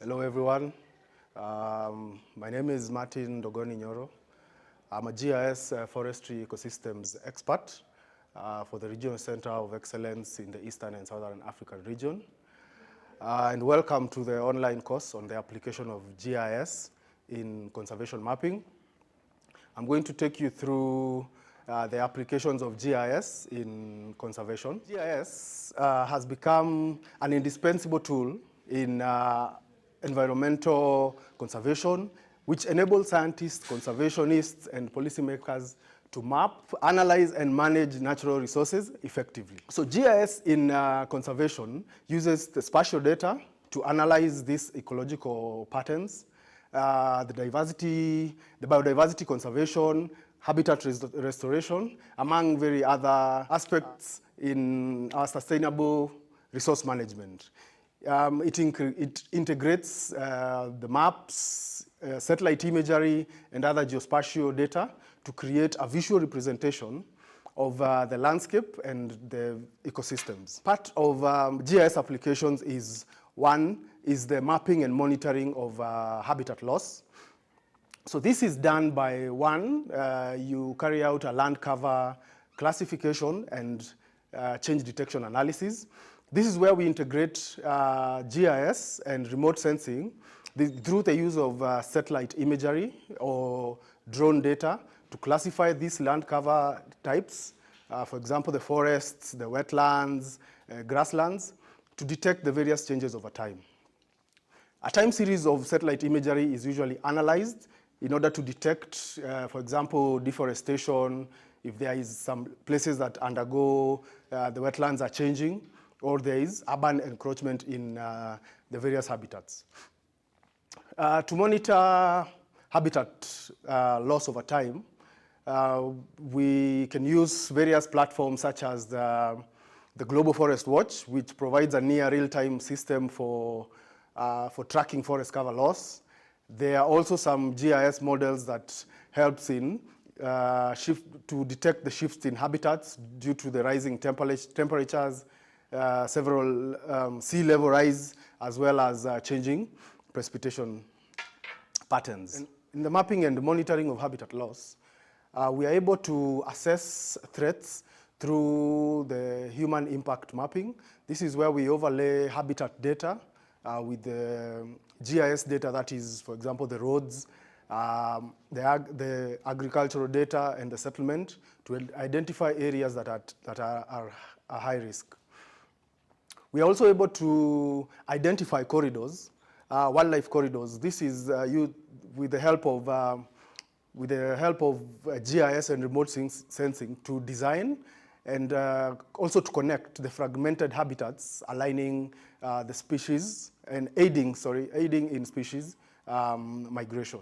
Hello everyone, my name is Martin Dogoni Nyoro. I'm a GIS forestry ecosystems expert for the Regional Center of Excellence in the Eastern and Southern African region. And welcome to the online course on the application of GIS in conservation mapping. I'm going to take you through the applications of GIS in conservation. GIS has become an indispensable tool in environmental conservation, which enables scientists, conservationists, and policymakers to map, analyze, and manage natural resources effectively. So GIS in conservation uses the spatial data to analyze these ecological patterns, the biodiversity conservation, habitat restoration, among very other aspects in our sustainable resource management. It integrates the maps, satellite imagery, and other geospatial data to create a visual representation of the landscape and the ecosystems. Part of GIS applications is the mapping and monitoring of habitat loss. So this is done by you carry out a land cover classification and change detection analysis. This is where we integrate GIS and remote sensing through the use of satellite imagery or drone data to classify these land cover types, for example, the forests, the wetlands, grasslands, to detect the various changes over time. A time series of satellite imagery is usually analyzed in order to detect, for example, deforestation, if there is some places that undergo, the wetlands are changing, or there is urban encroachment in the various habitats. To monitor habitat loss over time, we can use various platforms such as the Global Forest Watch, which provides a near real-time system for tracking forest cover loss. There are also some GIS models that helps in to detect the shifts in habitats due to the rising temperatures, several sea level rise, as well as changing precipitation patterns. In the mapping and monitoring of habitat loss, we are able to assess threats through the human impact mapping. This is where we overlay habitat data with the GIS data, that is, for example, the roads, the agricultural data, and the settlement to identify areas that are high risk. We are also able to identify corridors, wildlife corridors. This is with the help of GIS and remote sensing to design and also to connect the fragmented habitats, aligning the species and aiding in species migration.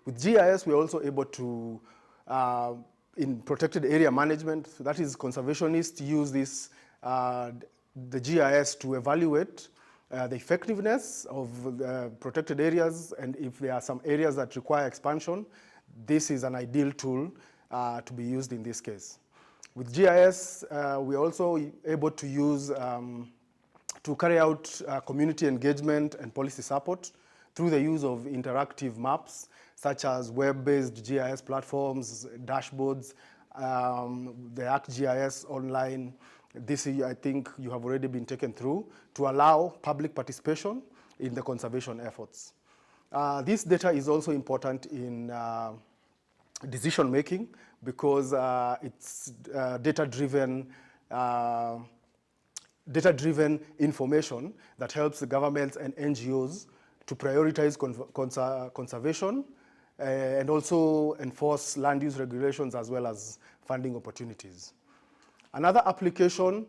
With GIS, we are also able to, in protected area management, so that is, conservationists use this the GIS to evaluate the effectiveness of the protected areas, and if there are some areas that require expansion, this is an ideal tool to be used in this case. With GIS, we are also able to use to carry out community engagement and policy support through the use of interactive maps, such as web-based GIS platforms, dashboards, the ArcGIS online. This, I think, you have already been taken through to allow public participation in the conservation efforts. This data is also important in decision making because it's data-driven information that helps the governments and NGOs to prioritize conservation and also enforce land use regulations as well as funding opportunities. Another application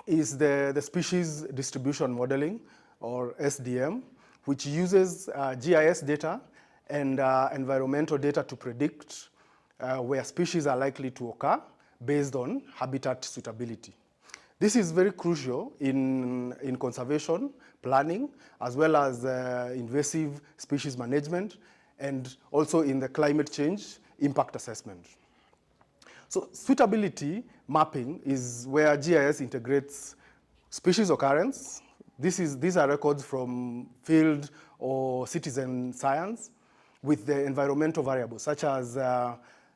is the species distribution modeling, or SDM, which uses GIS data and environmental data to predict where species are likely to occur based on habitat suitability. This is very crucial in conservation planning, as well as invasive species management, and also in the climate change impact assessment. So suitability mapping is where GIS integrates species occurrence, These are records from field or citizen science with the environmental variables such as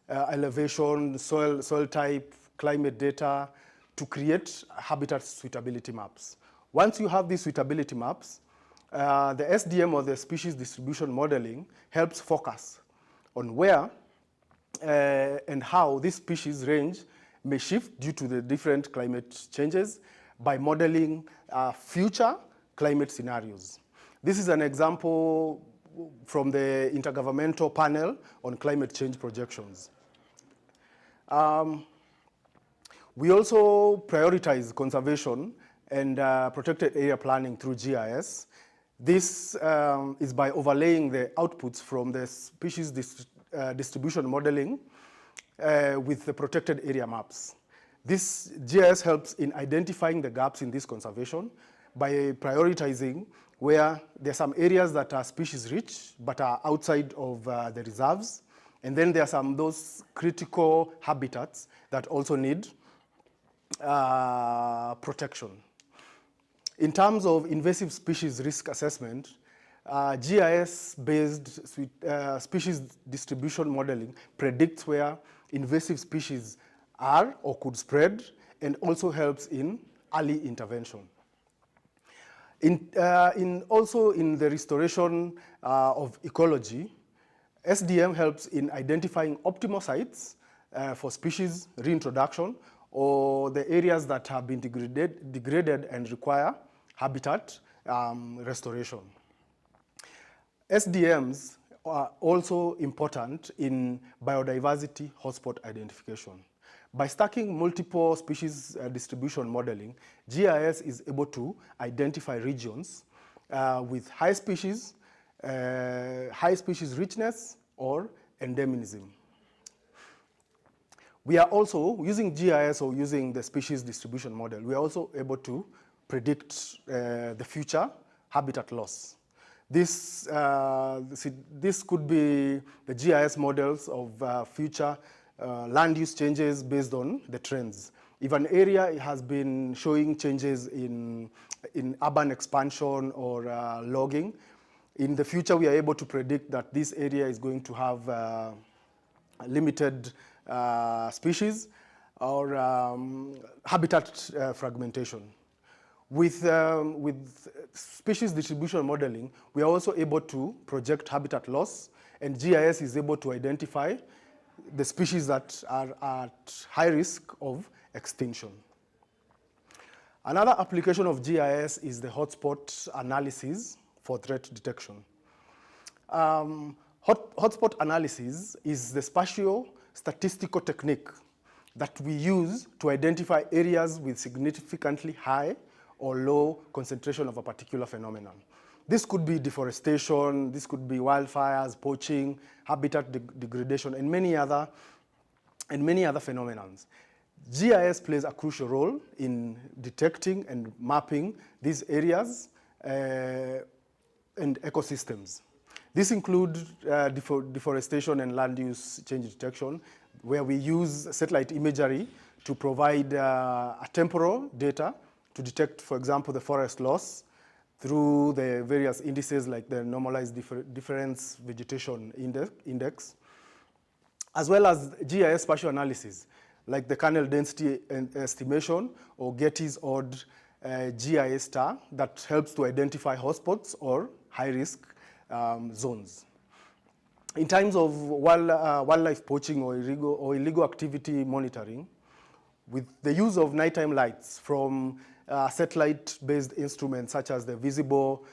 elevation, soil type, climate data to create habitat suitability maps. Once you have these suitability maps, the SDM or the species distribution modeling helps focus on where and how this species range may shift due to the different climate changes by modeling future climate scenarios. This is an example from the Intergovernmental Panel on Climate Change Projections. We also prioritize conservation and protected area planning through GIS. This is by overlaying the outputs from the species distribution modeling with the protected area maps. This GIS helps in identifying the gaps in this conservation by prioritizing where there are some areas that are species rich but are outside of the reserves. And then there are some those critical habitats that also need protection. In terms of invasive species risk assessment, GIS-based species distribution modeling predicts where invasive species are or could spread and also helps in early intervention. Also in the restoration of ecology, SDM helps in identifying optimal sites for species reintroduction or the areas that have been degraded and require habitat restoration. SDMs are also important in biodiversity hotspot identification. By stacking multiple species distribution modeling, GIS is able to identify regions with high species richness or endemism. We are also, using GIS or using the species distribution model, we are also able to predict the future habitat loss. This could be the GIS models of future land use changes based on the trends. If an area has been showing changes in urban expansion or logging, in the future we are able to predict that this area is going to have limited species or habitat fragmentation. With species distribution modeling, we are also able to project habitat loss, and GIS is able to identify the species that are at high risk of extinction. Another application of GIS is the hotspot analysis for threat detection. Hotspot analysis is the spatial statistical technique that we use to identify areas with significantly high or low concentration of a particular phenomenon. This could be deforestation, this could be wildfires, poaching, habitat degradation, and many other phenomena. GIS plays a crucial role in detecting and mapping these areas and ecosystems. This includes deforestation and land use change detection, where we use satellite imagery to provide a temporal data to detect, for example, the forest loss through the various indices like the normalized difference vegetation index, as well as GIS spatial analysis, like the kernel density estimation or Getty's odd GIS star that helps to identify hotspots or high-risk zones. In terms of wildlife poaching or illegal activity monitoring, with the use of nighttime lights from satellite-based instruments such as the visible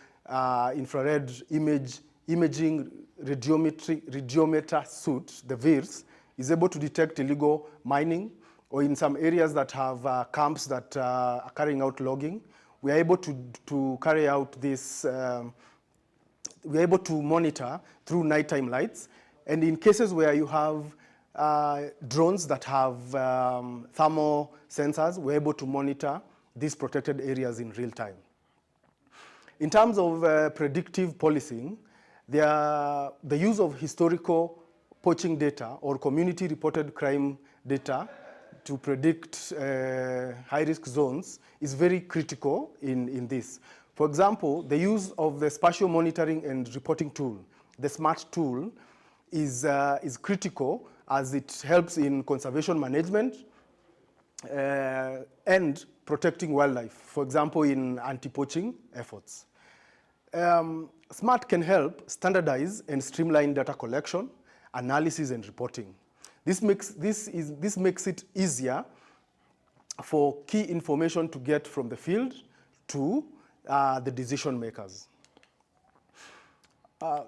infrared imaging radiometer suit, the VIRS, is able to detect illegal mining, or in some areas that have camps that are carrying out logging. We are able to carry out this, we are able to monitor through nighttime lights. And in cases where you have drones that have thermal sensors, we're able to monitor these protected areas in real time. In terms of predictive policing, the use of historical poaching data or community-reported crime data to predict high-risk zones is very critical in this. For example, the use of the spatial monitoring and reporting tool, the SMART tool, is critical as it helps in conservation management and protecting wildlife, for example, in anti-poaching efforts. SMART can help standardize and streamline data collection, analysis, and reporting. This makes it easier for key information to get from the field to the decision makers.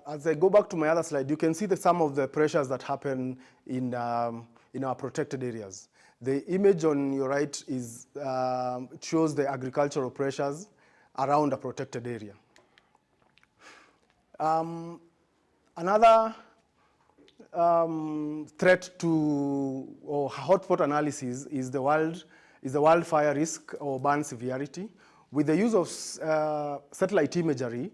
As I go back to my other slide, you can see some of the pressures that happen in our protected areas. The image on your right shows the agricultural pressures around a protected area. Another threat to or hotspot analysis is the wildfire risk or burn severity. With the use of satellite imagery,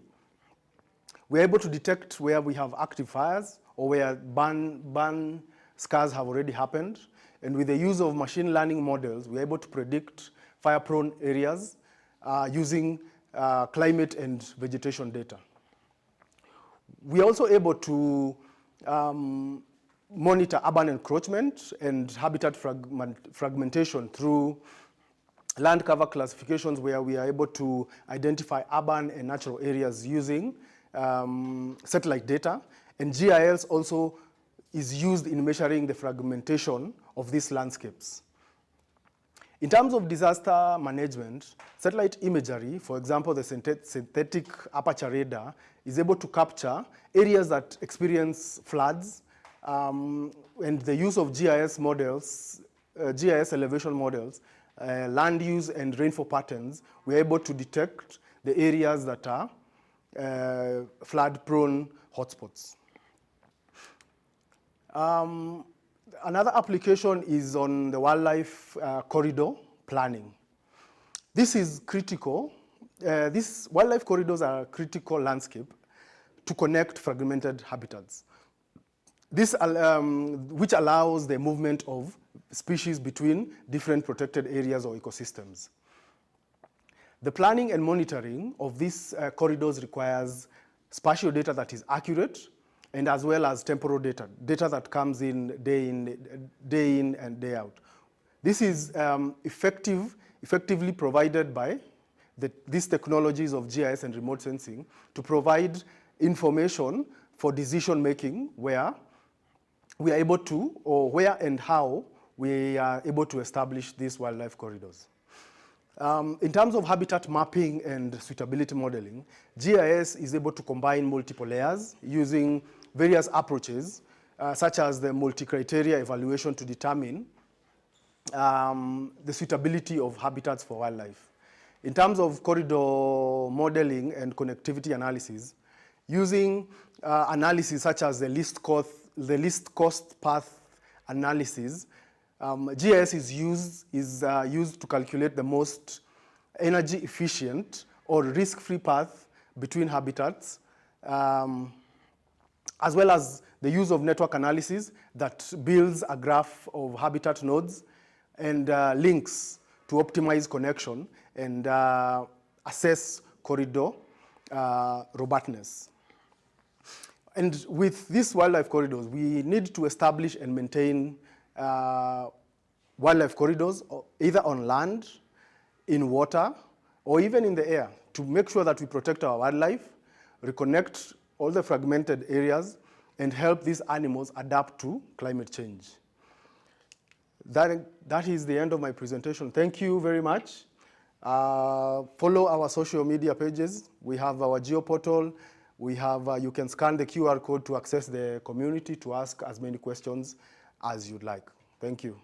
we're able to detect where we have active fires or where burn scars have already happened. And with the use of machine learning models, we're able to predict fire-prone areas using climate and vegetation data. We're also able to monitor urban encroachment and habitat fragmentation through land cover classifications, where we are able to identify urban and natural areas using satellite data. And GIS also is used in measuring the fragmentation of these landscapes. In terms of disaster management, satellite imagery, for example, the synthetic aperture radar, is able to capture areas that experience floods, and the use of GIS models, GIS elevation models, land use and rainfall patterns, we're able to detect the areas that are flood-prone hotspots. Another application is on the wildlife corridor planning. This is critical. These wildlife corridors are a critical landscape to connect fragmented habitats. This, which allows the movement of species between different protected areas or ecosystems. The planning and monitoring of these corridors requires spatial data that is accurate, and as well as temporal data that comes in day in and day out. This is effectively provided by these technologies of GIS and remote sensing to provide information for decision making, where we are able to, or where and how we are able to establish these wildlife corridors. In terms of habitat mapping and suitability modeling, GIS is able to combine multiple layers using various approaches, such as the multi-criteria evaluation to determine the suitability of habitats for wildlife. In terms of corridor modeling and connectivity analysis, using analysis such as the least cost path analysis, GIS is used to calculate the most energy efficient or risk-free path between habitats, as well as the use of network analysis that builds a graph of habitat nodes and links to optimize connection and assess corridor robustness. And with these wildlife corridors, we need to establish and maintain wildlife corridors either on land, in water, or even in the air, to make sure that we protect our wildlife, reconnect all the fragmented areas, and help these animals adapt to climate change. That is the end of my presentation. Thank you very much. Follow our social media pages. We have our geo portal. We have, you can scan the QR code to access the community to ask as many questions as you'd like. Thank you.